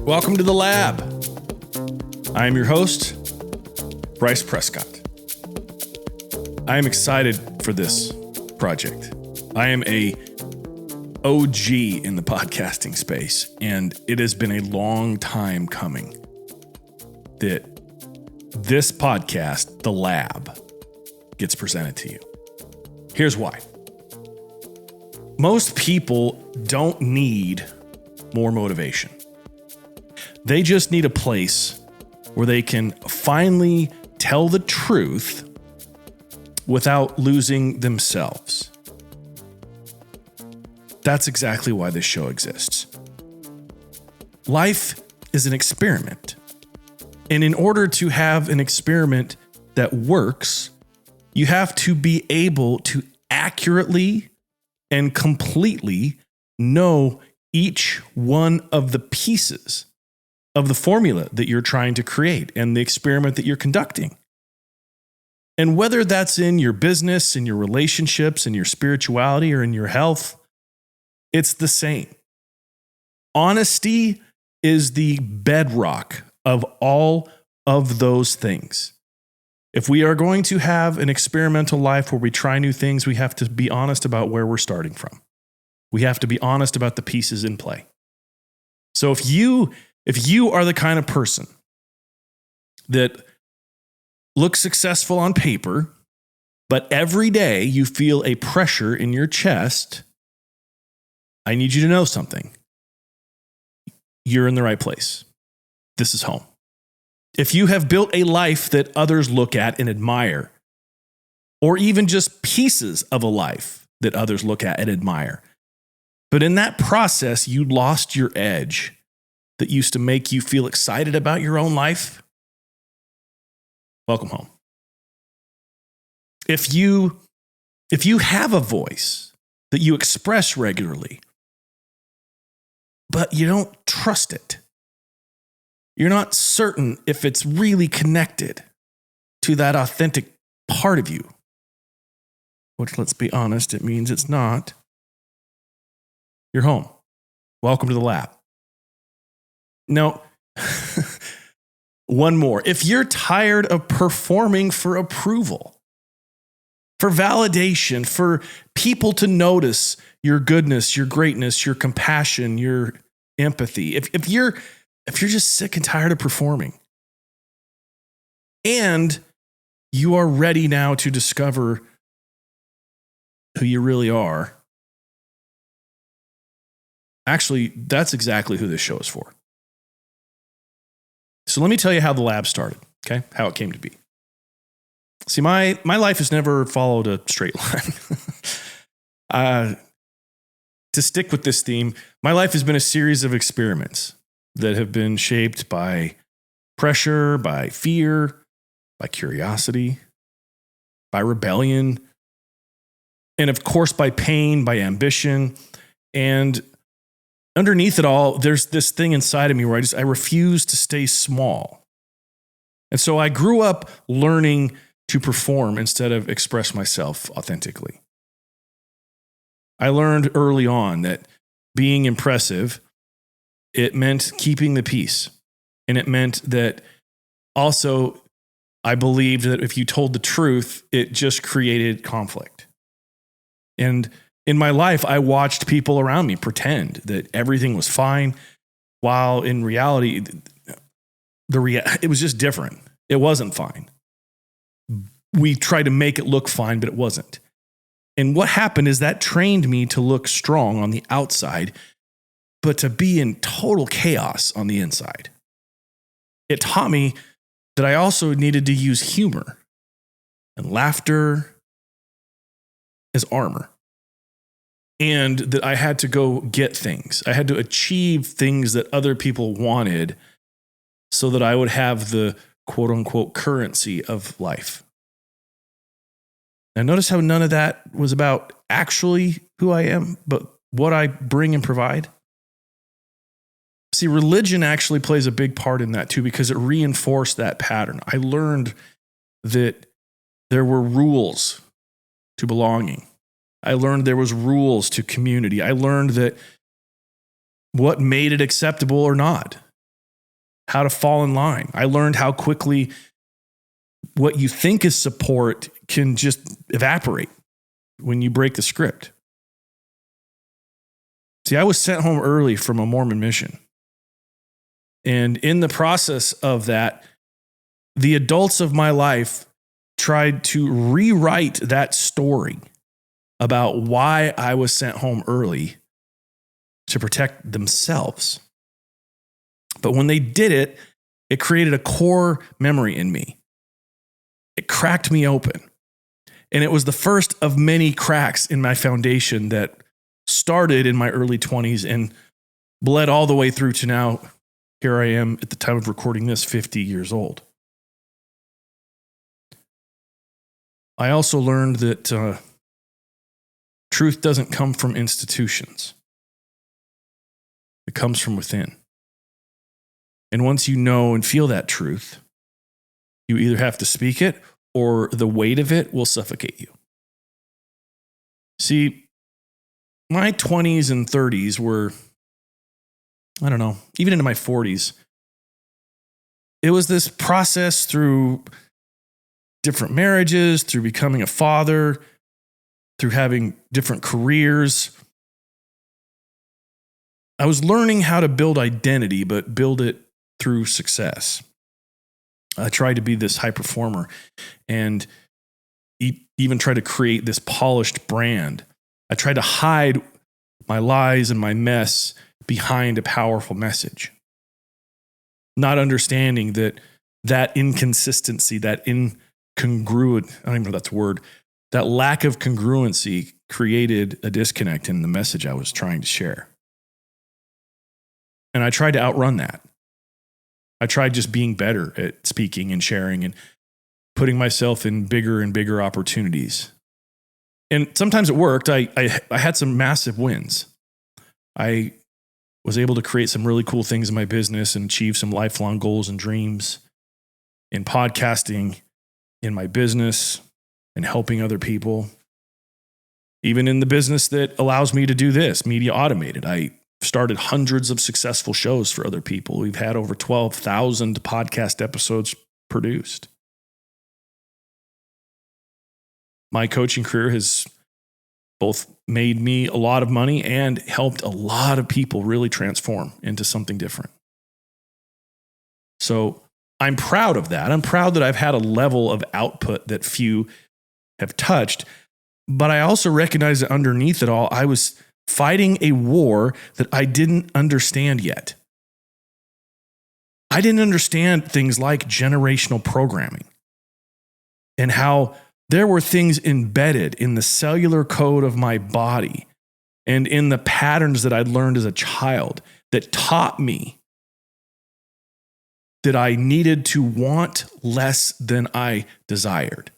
Welcome to the lab. I am your host, Bryce Prescott. I am excited for this project. I am a OG in the podcasting space, and it has been a long time coming that this podcast, The Lab, gets presented to you. Here's why. Most people don't need more motivation. They just need a place where they can finally tell the truth without losing themselves. That's exactly why this show exists. Life is an experiment. And in order to have an experiment that works, you have to be able to accurately and completely know each one of the pieces of the formula that you're trying to create and the experiment that you're conducting. And whether that's in your business, in your relationships, in your spirituality, or in your health, it's the same. Honesty is the bedrock of all of those things. If we are going to have an experimental life where we try new things, we have to be honest about where we're starting from. We have to be honest about the pieces in play. So if you are the kind of person that looks successful on paper, but every day you feel a pressure in your chest, I need you to know something. You're in the right place. This is home. If you have built a life that others look at and admire, or even just pieces of a life that others look at and admire, but in that process, you lost your edge that used to make you feel excited about your own life, welcome home. If you have a voice that you express regularly, but you don't trust it, you're not certain if it's really connected to that authentic part of you, which, let's be honest, it means it's not, you're home. Welcome to the lab. Now, one more. If you're tired of performing for approval, for validation, for people to notice your goodness, your greatness, your compassion, your empathy, if you're just sick and tired of performing, and you are ready now to discover who you really are, actually, that's exactly who this show is for. So let me tell you how the lab started, okay? How it came to be. See, my life has never followed a straight line. To stick with this theme, my life has been a series of experiments that have been shaped by pressure, by fear, by curiosity, by rebellion, and of course by pain, by ambition. And underneath it all, there's this thing inside of me where I refuse to stay small. And so I grew up learning to perform instead of express myself authentically. I learned early on that being impressive, it meant keeping the peace. And it meant that also I believed that if you told the truth, it just created conflict. And in my life, I watched people around me pretend that everything was fine, while in reality, it was just different. It wasn't fine. We tried to make it look fine, but it wasn't. And what happened is that trained me to look strong on the outside, but to be in total chaos on the inside. It taught me that I also needed to use humor and laughter as armor. And that I had to go get things. I had to achieve things that other people wanted so that I would have the quote unquote currency of life. And notice how none of that was about actually who I am, but what I bring and provide. See, religion actually plays a big part in that too, because it reinforced that pattern. I learned that there were rules to belonging. I learned there was rules to community. I learned that what made it acceptable or not. how to fall in line. I learned how quickly what you think is support can just evaporate when you break the script. See, I was sent home early from a Mormon mission. And in the process of that, the adults of my life tried to rewrite that story about why I was sent home early to protect themselves. But when they did it, it created a core memory in me. It cracked me open. And it was the first of many cracks in my foundation that started in my early 20s and bled all the way through to now. Here I am at the time of recording this, 50 years old. I also learned that truth doesn't come from institutions. It comes from within. And once you know and feel that truth, you either have to speak it or the weight of it will suffocate you. See, my 20s and 30s were, I don't know, even into my 40s. It was this process through different marriages, through becoming a father, through having different careers. I was learning how to build identity, but build it through success. I tried to be this high performer and even try to create this polished brand. I tried to hide my lies and my mess behind a powerful message. Not understanding that inconsistency, that incongruent, I don't even know if that's a word, that lack of congruency created a disconnect in the message I was trying to share. And I tried to outrun that. I tried just being better at speaking and sharing and putting myself in bigger and bigger opportunities. And sometimes it worked. I had some massive wins. I was able to create some really cool things in my business and achieve some lifelong goals and dreams in podcasting, in my business, and helping other people. Even in the business that allows me to do this, Media Automated. I started hundreds of successful shows for other people. We've had over 12,000 podcast episodes produced. My coaching career has both made me a lot of money and helped a lot of people really transform into something different. So I'm proud of that. I'm proud that I've had a level of output that few have touched. But I also recognize that underneath it all, I was fighting a war that I didn't understand yet. I didn't understand things like generational programming and how there were things embedded in the cellular code of my body and in the patterns that I'd learned as a child that taught me that I needed to want less than I desired.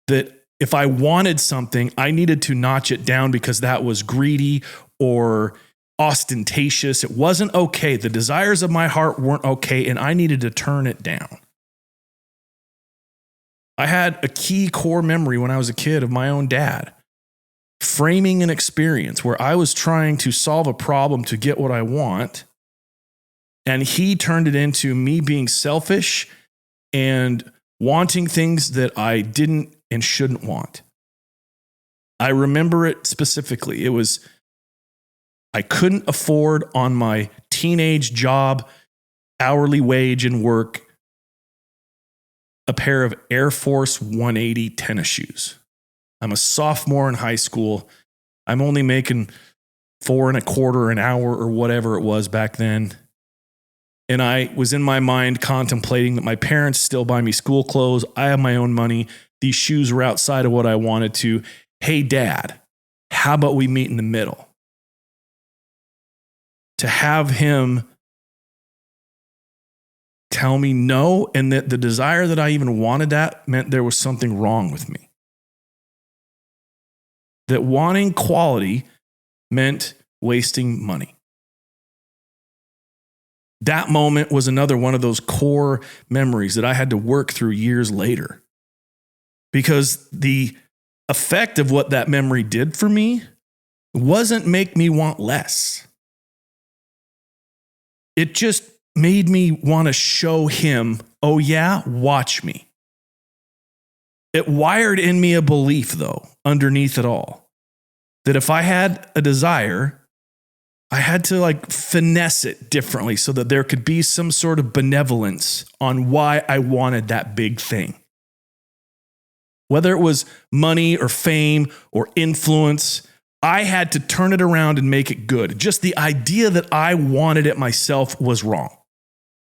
That if I wanted something, I needed to notch it down because that was greedy or ostentatious. It wasn't okay. The desires of my heart weren't okay, and I needed to turn it down. I had a key core memory when I was a kid of my own dad framing an experience where I was trying to solve a problem to get what I want, and he turned it into me being selfish and wanting things that I didn't and shouldn't want. I remember it specifically. It was, I couldn't afford on my teenage job, hourly wage and work, a pair of Air Force 180 tennis shoes. I'm a sophomore in high school. I'm only making $4.25 an hour or whatever it was back then. And I was in my mind contemplating that my parents still buy me school clothes. I have my own money. These shoes were outside of what I wanted to. Hey, Dad, how about we meet in the middle? To have him tell me no, and that the desire that I even wanted that meant there was something wrong with me. That wanting quality meant wasting money. That moment was another one of those core memories that I had to work through years later. Because the effect of what that memory did for me wasn't make me want less. It just made me want to show him, oh yeah, watch me. It wired in me a belief, though, underneath it all, that if I had a desire, I had to like finesse it differently so that there could be some sort of benevolence on why I wanted that big thing. Whether it was money or fame or influence, I had to turn it around and make it good. Just the idea that I wanted it myself was wrong,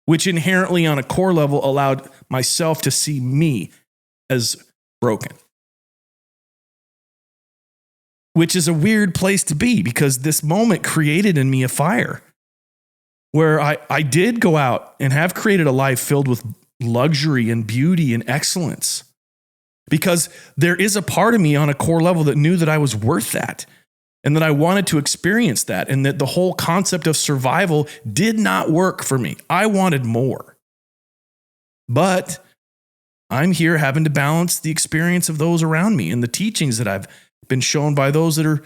which inherently on a core level allowed myself to see me as broken. Which is a weird place to be, because this moment created in me a fire where I did go out and have created a life filled with luxury and beauty and excellence. Because there is a part of me on a core level that knew that I was worth that and that I wanted to experience that, and that the whole concept of survival did not work for me. I wanted more. But I'm here having to balance the experience of those around me and the teachings that I've been shown by those that are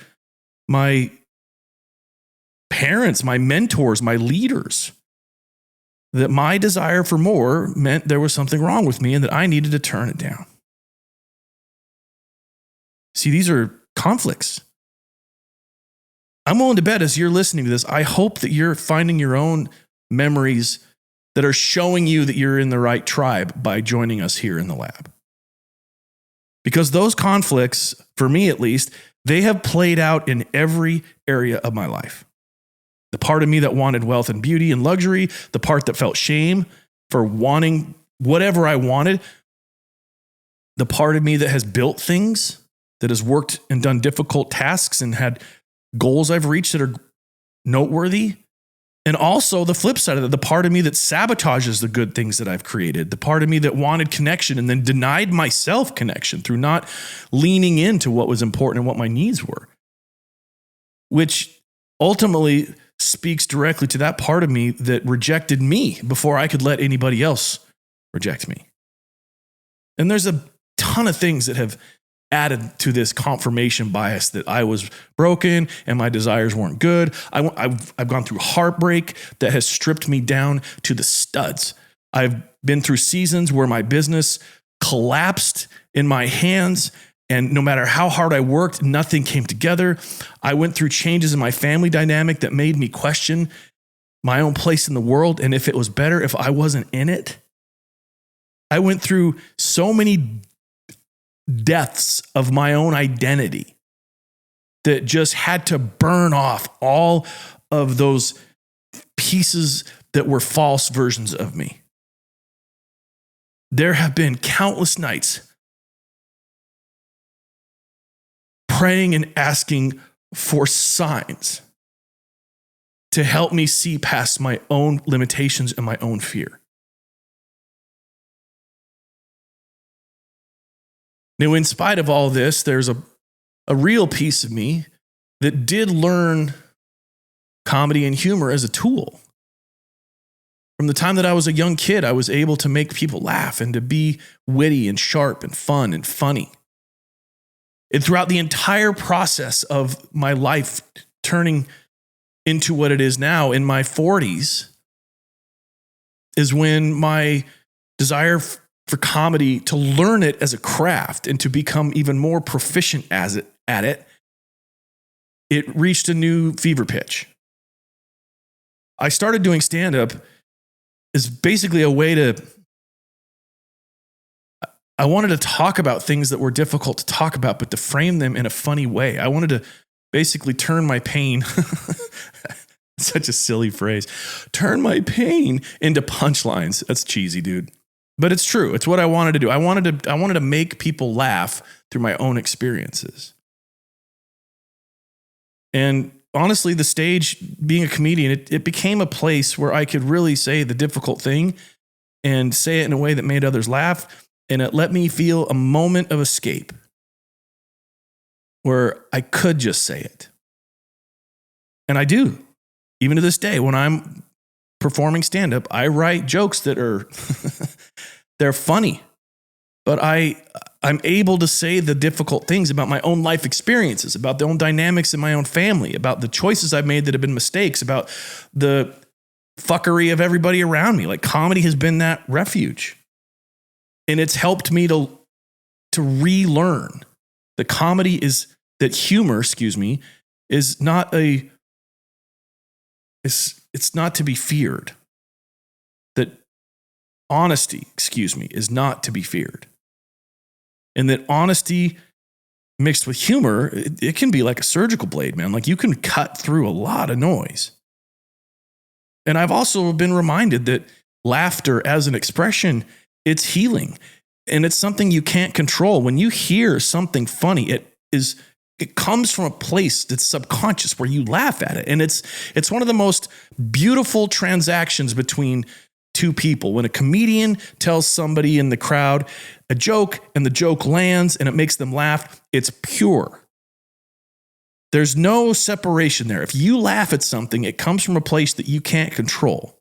my parents, my mentors, my leaders, that my desire for more meant there was something wrong with me and that I needed to turn it down. See, these are conflicts. I'm willing to bet as you're listening to this, I hope that you're finding your own memories that are showing you that you're in the right tribe by joining us here in the lab. Because those conflicts, for me at least, they have played out in every area of my life. The part of me that wanted wealth and beauty and luxury, the part that felt shame for wanting whatever I wanted, the part of me that has built things, that has worked and done difficult tasks and had goals I've reached that are noteworthy. And also the flip side of that, the part of me that sabotages the good things that I've created, the part of me that wanted connection and then denied myself connection through not leaning into what was important and what my needs were, which ultimately speaks directly to that part of me that rejected me before I could let anybody else reject me. And there's a ton of things that have added to this confirmation bias that I was broken and my desires weren't good. I've gone through heartbreak that has stripped me down to the studs. I've been through seasons where my business collapsed in my hands, and no matter how hard I worked, nothing came together. I went through changes in my family dynamic that made me question my own place in the world and if it was better if I wasn't in it. I went through so many deaths of my own identity that just had to burn off all of those pieces that were false versions of me. There have been countless nights praying and asking for signs to help me see past my own limitations and my own fear. Now, in spite of all this, there's a real piece of me that did learn comedy and humor as a tool. From the time that I was a young kid, I was able to make people laugh and to be witty and sharp and fun and funny. And throughout the entire process of my life turning into what it is now in my 40s is when my desire for comedy, to learn it as a craft and to become even more proficient at it, it reached a new fever pitch. I started doing stand-up as basically a way to, I wanted to talk about things that were difficult to talk about, but to frame them in a funny way. I wanted to basically turn my pain, such a silly phrase, turn my pain into punchlines. That's cheesy, dude. But it's true. It's what I wanted to do. I wanted to make people laugh through my own experiences. And honestly, the stage, being a comedian, it became a place where I could really say the difficult thing and say it in a way that made others laugh. And it let me feel a moment of escape where I could just say it. And I do. Even to this day, when I'm performing stand-up, I write jokes that are, they're funny, but I'm able to say the difficult things about my own life experiences, about the own dynamics in my own family, about the choices I've made that have been mistakes, about the fuckery of everybody around me. Like comedy has been that refuge. And it's helped me to relearn that humor, is not it's not to be feared. That honesty, is not to be feared. And that honesty mixed with humor, it can be like a surgical blade, man. Like you can cut through a lot of noise. And I've also been reminded that laughter as an expression, it's healing. And it's something you can't control. When you hear something funny, it comes from a place that's subconscious where you laugh at it. And it's one of the most beautiful transactions between two people. When a comedian tells somebody in the crowd a joke and the joke lands and it makes them laugh, it's pure. There's no separation there. If you laugh at something, it comes from a place that you can't control.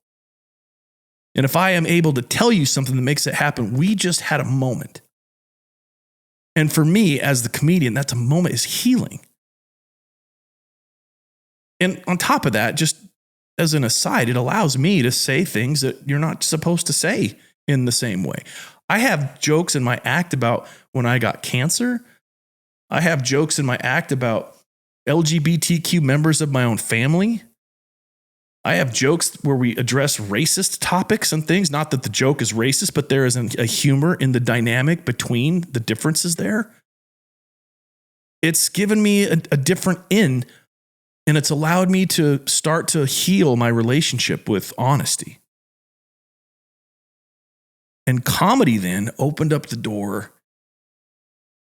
And if I am able to tell you something that makes it happen, we just had a moment. And for me, as the comedian, that's a moment is healing. And on top of that, just as an aside, it allows me to say things that you're not supposed to say in the same way. I have jokes in my act about when I got cancer. I have jokes in my act about LGBTQ members of my own family. I have jokes where we address racist topics and things. Not that the joke is racist, but there is a humor in the dynamic between the differences there. It's given me a different in, and it's allowed me to start to heal my relationship with honesty. And comedy then opened up the door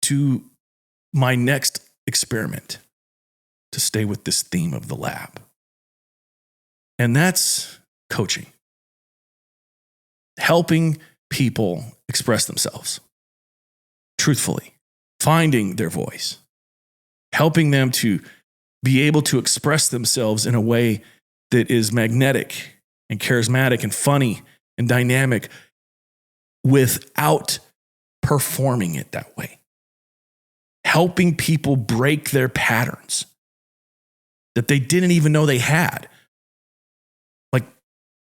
to my next experiment, to stay with this theme of the lab. And that's coaching. Helping people express themselves truthfully, finding their voice, helping them to be able to express themselves in a way that is magnetic and charismatic and funny and dynamic without performing it that way. Helping people break their patterns that they didn't even know they had. Like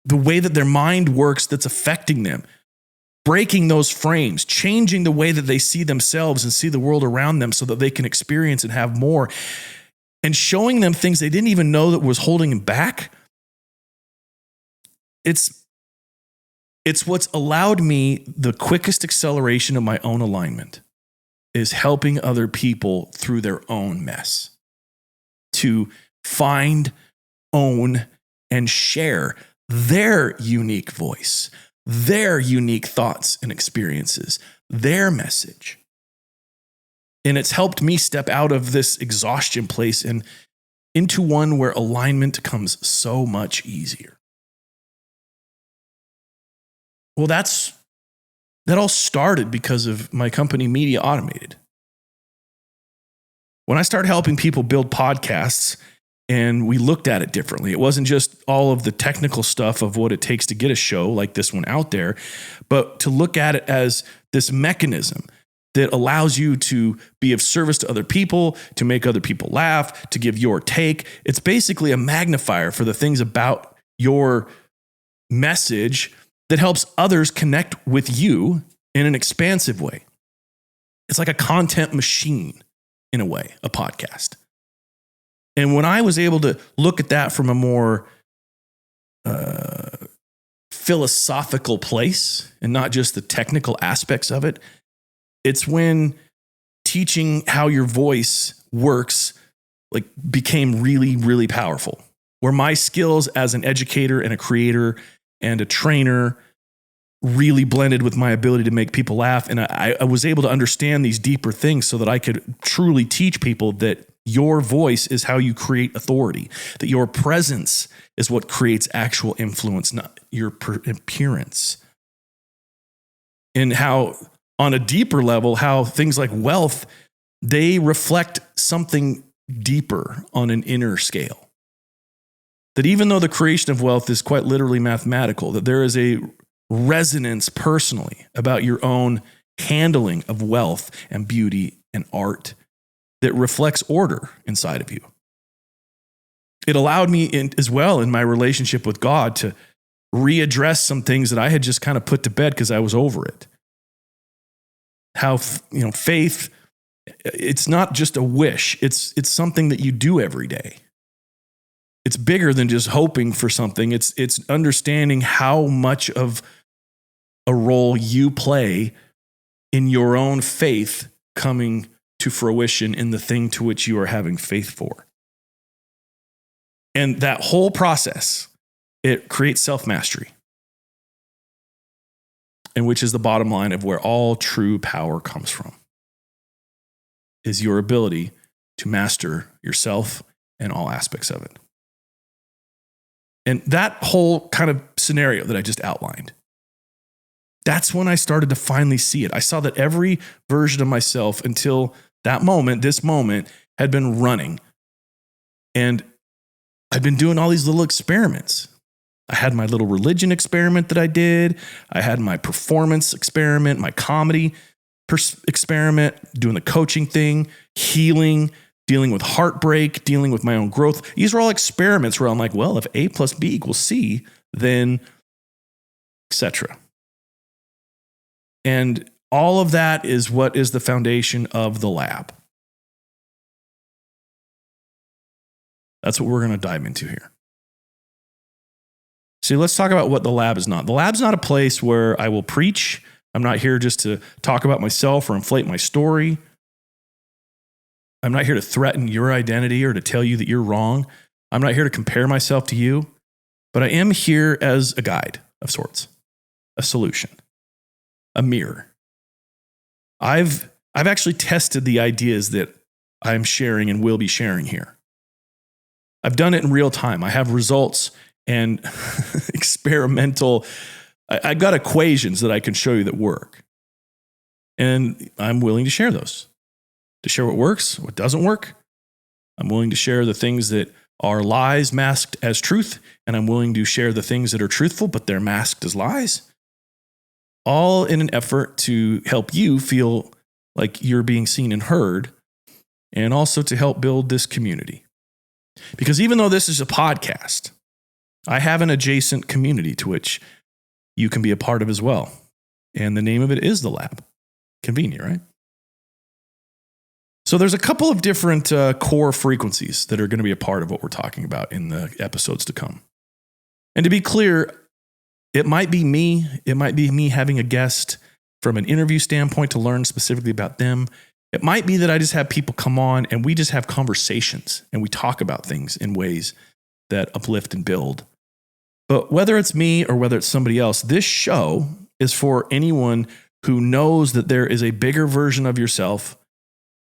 the way that their mind works that's affecting them. Breaking those frames, changing the way that they see themselves and see the world around them so that they can experience and have more. And showing them things they didn't even know that was holding them back. It's what's allowed me the quickest acceleration of my own alignment is helping other people through their own mess to find, own, and share their unique voice, their unique thoughts and experiences, their message. And it's helped me step out of this exhaustion place and into one where alignment comes so much easier. Well, that all started because of my company, Media Automated. When I started helping people build podcasts and we looked at it differently, it wasn't just all of the technical stuff of what it takes to get a show like this one out there, but to look at it as this mechanism that allows you to be of service to other people, to make other people laugh, to give your take. It's basically a magnifier for the things about your message that helps others connect with you in an expansive way. It's like a content machine, in a way, a podcast. And when I was able to look at that from a more philosophical place and not just the technical aspects of it, it's when teaching how your voice works became really, really powerful. Where my skills as an educator and a creator and a trainer really blended with my ability to make people laugh. And I was able to understand these deeper things so that I could truly teach people that your voice is how you create authority, that your presence is what creates actual influence, not your appearance. And how, on a deeper level, how things like wealth, they reflect something deeper on an inner scale. That even though the creation of wealth is quite literally mathematical, that there is a resonance personally about your own handling of wealth and beauty and art that reflects order inside of you. it allowed me as well in my relationship with God to readdress some things that I had just kind of put to bed because I was over it. How, faith, it's not just a wish. It's something that you do every day. It's bigger than just hoping for something. It's understanding how much of a role you play in your own faith coming to fruition in the thing to which you are having faith for. And that whole process, it creates self-mastery, and which is the bottom line of where all true power comes from, is your ability to master yourself and all aspects of it. And that whole kind of scenario that I just outlined, that's when I started to finally see it. I saw that every version of myself until that moment, this moment, had been running. And I'd been doing all these little experiments. I had my little religion experiment that I did. I had my performance experiment, my comedy experiment, doing the coaching thing, healing, dealing with heartbreak, dealing with my own growth. These were all experiments where I'm like, well, if A plus B equals C, then etc. And all of that is what is the foundation of the lab. That's what we're going to dive into here. See, let's talk about what the lab is not. The lab's not a place where I will preach. I'm not here just to talk about myself or inflate my story. I'm not here to threaten your identity or to tell you that you're wrong. I'm not here to compare myself to you, but I am here as a guide of sorts, a solution, a mirror. I've actually tested the ideas that I'm sharing and will be sharing here. I've done it in real time. I have results and experimental. I've got equations that I can show you that work. And I'm willing to share those, to share what works, what doesn't work. I'm willing to share the things that are lies masked as truth, and I'm willing to share the things that are truthful, but they're masked as lies. All in an effort to help you feel like you're being seen and heard, and also to help build this community. Because even though this is a podcast, I have an adjacent community to which you can be a part of as well. And the name of it is The Lab. Convenient, right? So there's a couple of different core frequencies that are going to be a part of what we're talking about in the episodes to come. And to be clear, it might be me. It might be me having a guest from an interview standpoint to learn specifically about them. It might be that I just have people come on and we just have conversations and we talk about things in ways that uplift and build. But whether it's me or whether it's somebody else, this show is for anyone who knows that there is a bigger version of yourself,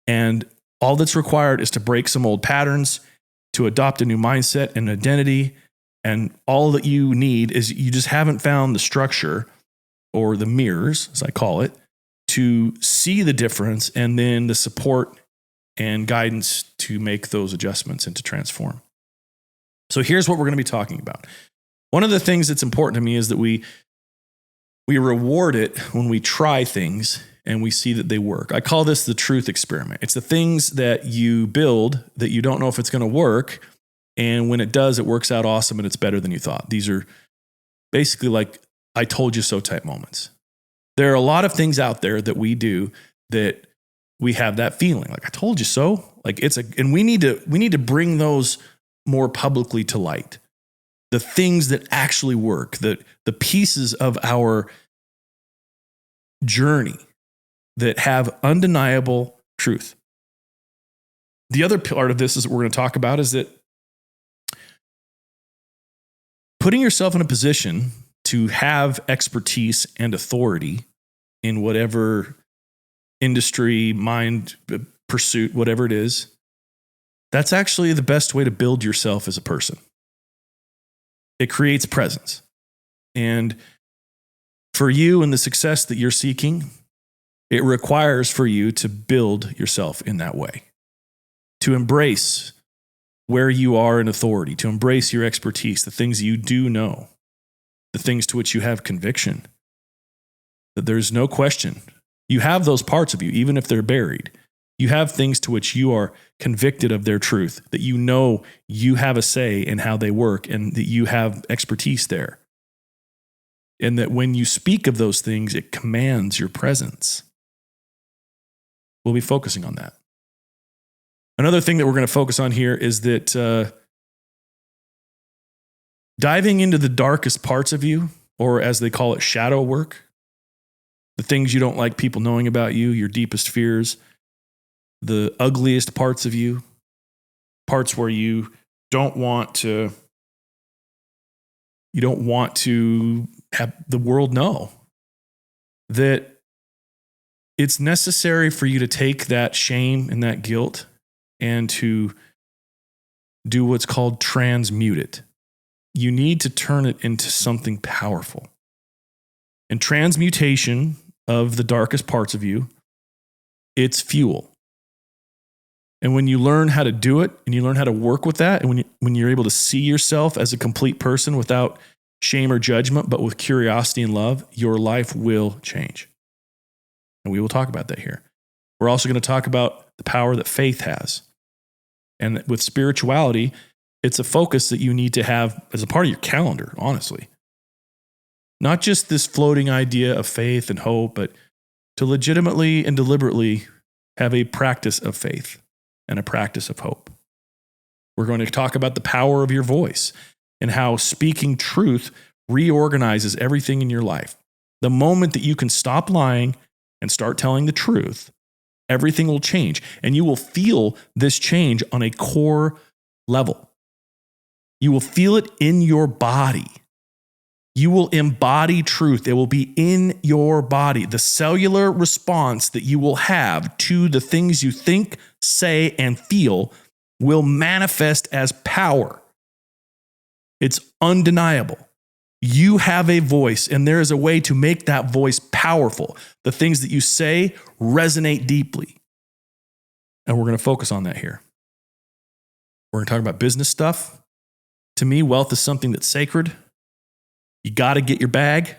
and all that's required is to break some old patterns, to adopt a new mindset and identity, and all that you need is you just haven't found the structure or the mirrors, as I call it, to see the difference and then the support and guidance to make those adjustments and to transform. So here's what we're going to be talking about. One of the things that's important to me is that we reward it when we try things and we see that they work. I call this the truth experiment. It's the things that you build that you don't know if it's going to work, and when it does, it works out awesome and it's better than you thought. These are basically like I told you so type moments. There are a lot of things out there that we do that we have that feeling like I told you so. Like and we need to bring those more publicly to light. The things that actually work, the pieces of our journey that have undeniable truth. The other part of this is what we're going to talk about is that putting yourself in a position to have expertise and authority in whatever industry, mind, pursuit, whatever it is, that's actually the best way to build yourself as a person. It creates presence. And for you and the success that you're seeking, it requires for you to build yourself in that way, to embrace where you are in authority, to embrace your expertise, the things you do know, the things to which you have conviction, that there's no question. You have those parts of you, even if they're buried. You have things to which you are convicted of their truth, that you know you have a say in how they work and that you have expertise there. And that when you speak of those things, it commands your presence. We'll be focusing on that. Another thing that we're going to focus on here is that diving into the darkest parts of you, or as they call it, shadow work, the things you don't like people knowing about you, your deepest fears, the ugliest parts of you, parts where you don't want to have the world know that it's necessary for you to take that shame and that guilt and to do what's called transmute it. You need to turn it into something powerful. And transmutation of the darkest parts of you, it's fuel. And when you learn how to do it and you learn how to work with that, and when you're able to see yourself as a complete person without shame or judgment, but with curiosity and love, your life will change. And we will talk about that here. We're also going to talk about the power that faith has. And with spirituality, it's a focus that you need to have as a part of your calendar, honestly. Not just this floating idea of faith and hope, but to legitimately and deliberately have a practice of faith and a practice of hope. We're going to talk about the power of your voice and how speaking truth reorganizes everything in your life. The moment that you can stop lying and start telling the truth, everything will change. And you will feel this change on a core level. You will feel it in your body. You will embody truth. It will be in your body. The cellular response that you will have to the things you think, say, and feel will manifest as power. It's undeniable. You have a voice, and there is a way to make that voice powerful. The things that you say resonate deeply. And we're going to focus on that here. We're going to talk about business stuff. To me, wealth is something that's sacred. You got to get your bag.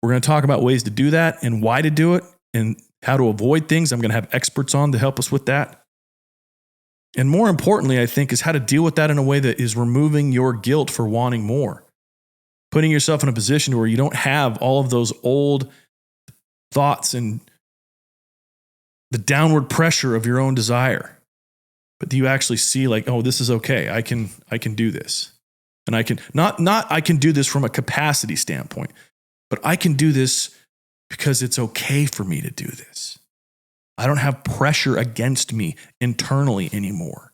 We're going to talk about ways to do that and why to do it and how to avoid things. I'm going to have experts on to help us with that. And more importantly, I think, is how to deal with that in a way that is removing your guilt for wanting more. Putting yourself in a position where you don't have all of those old thoughts and the downward pressure of your own desire. But do you actually see like, oh, this is okay. I can do this. And I can not I can do this from a capacity standpoint, but I can do this because it's okay for me to do this. I don't have pressure against me internally anymore.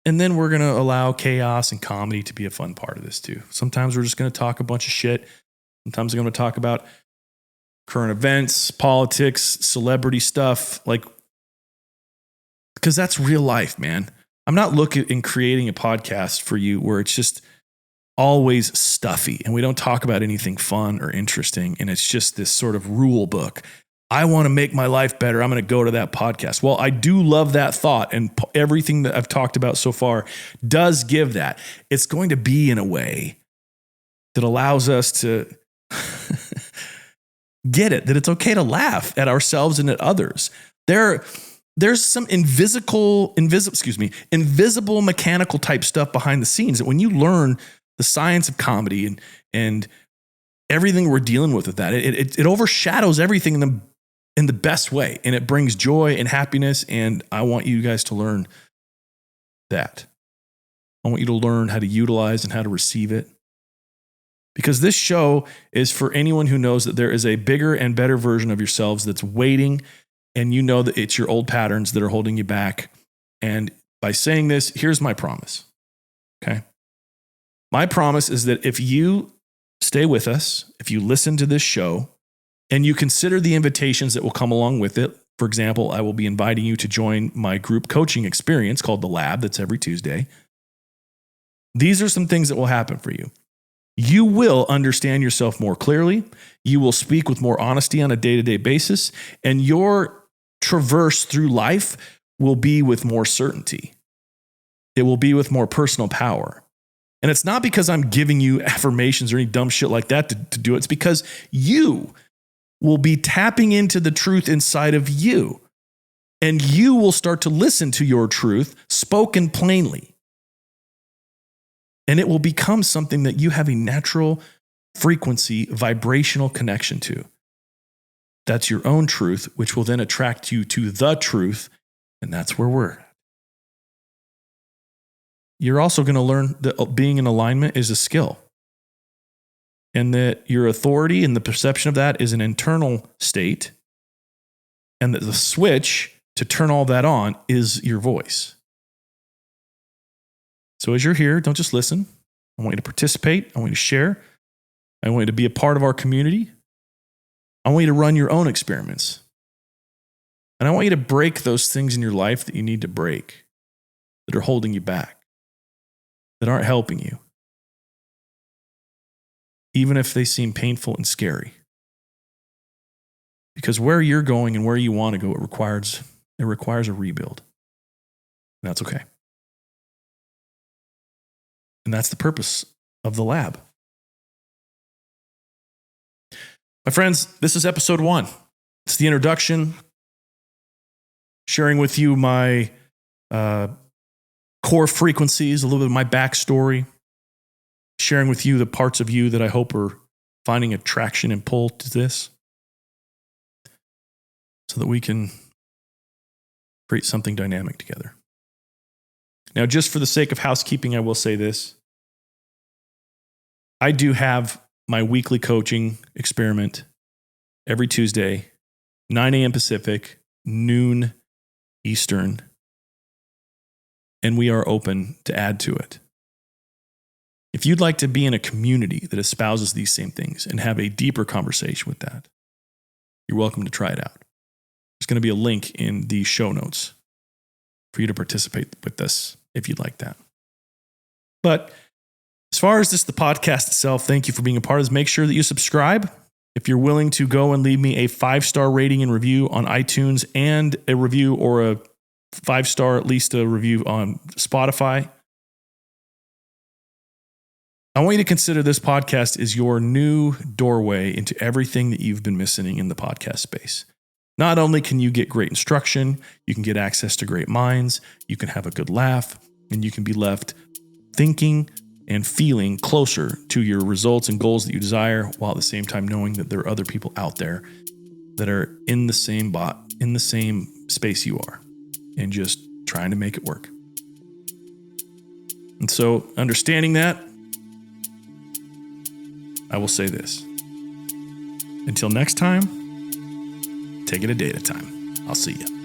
And then we're going to allow chaos and comedy to be a fun part of this too. Sometimes we're just going to talk a bunch of shit. Sometimes we're going to talk about current events, politics, celebrity stuff, because that's real life, man. I'm not looking in creating a podcast for you where it's just always stuffy and we don't talk about anything fun or interesting. And it's just this sort of rule book. I want to make my life better. I'm going to go to that podcast. Well, I do love that thought. And everything that I've talked about so far does give that. It's going to be in a way that allows us to get it, that it's okay to laugh at ourselves and at others. There's some invisible mechanical type stuff behind the scenes that when you learn the science of comedy and everything we're dealing with that, it overshadows everything in the best way. And it brings joy and happiness. And I want you guys to learn that. I want you to learn how to utilize and how to receive it. Because this show is for anyone who knows that there is a bigger and better version of yourselves that's waiting. And you know that it's your old patterns that are holding you back. And by saying this, here's my promise. Okay. My promise is that if you stay with us, if you listen to this show and you consider the invitations that will come along with it, for example, I will be inviting you to join my group coaching experience called The Lab. That's every Tuesday. These are some things that will happen for you. You will understand yourself more clearly. You will speak with more honesty on a day-to-day basis, and your traverse through life will be with more certainty. It will be with more personal power. And it's not because I'm giving you affirmations or any dumb shit like that to do it. It's because you will be tapping into the truth inside of you. And you will start to listen to your truth spoken plainly. And it will become something that you have a natural frequency, vibrational connection to. That's your own truth, which will then attract you to the truth. And that's where we're at. You're also going to learn that being in alignment is a skill. And that your authority and the perception of that is an internal state. And that the switch to turn all that on is your voice. So as you're here, don't just listen. I want you to participate. I want you to share. I want you to be a part of our community. I want you to run your own experiments. And I want you to break those things in your life that you need to break, that are holding you back, that aren't helping you, even if they seem painful and scary. Because where you're going and where you want to go, it requires a rebuild. And that's okay. And that's the purpose of the lab. My friends, this is episode 1. It's the introduction, sharing with you my core frequencies, a little bit of my backstory, sharing with you the parts of you that I hope are finding attraction and pull to this, so that we can create something dynamic together. Now, just for the sake of housekeeping, I will say this. I do have my weekly coaching experiment every Tuesday, 9 a.m. Pacific, noon Eastern, and we are open to add to it. If you'd like to be in a community that espouses these same things and have a deeper conversation with that, you're welcome to try it out. There's going to be a link in the show notes for you to participate with us if you'd like that. But as far as the podcast itself, thank you for being a part of this. Make sure that you subscribe. If you're willing to go and leave me a 5-star rating and review on iTunes and a review or a 5-star, at least a review on Spotify. I want you to consider this podcast is your new doorway into everything that you've been missing in the podcast space. Not only can you get great instruction, you can get access to great minds, you can have a good laugh, and you can be left thinking and feeling closer to your results and goals that you desire, while at the same time knowing that there are other people out there that are in the same space you are, and just trying to make it work. And so, understanding that, I will say this. Until next time, take it a day at a time. I'll see you.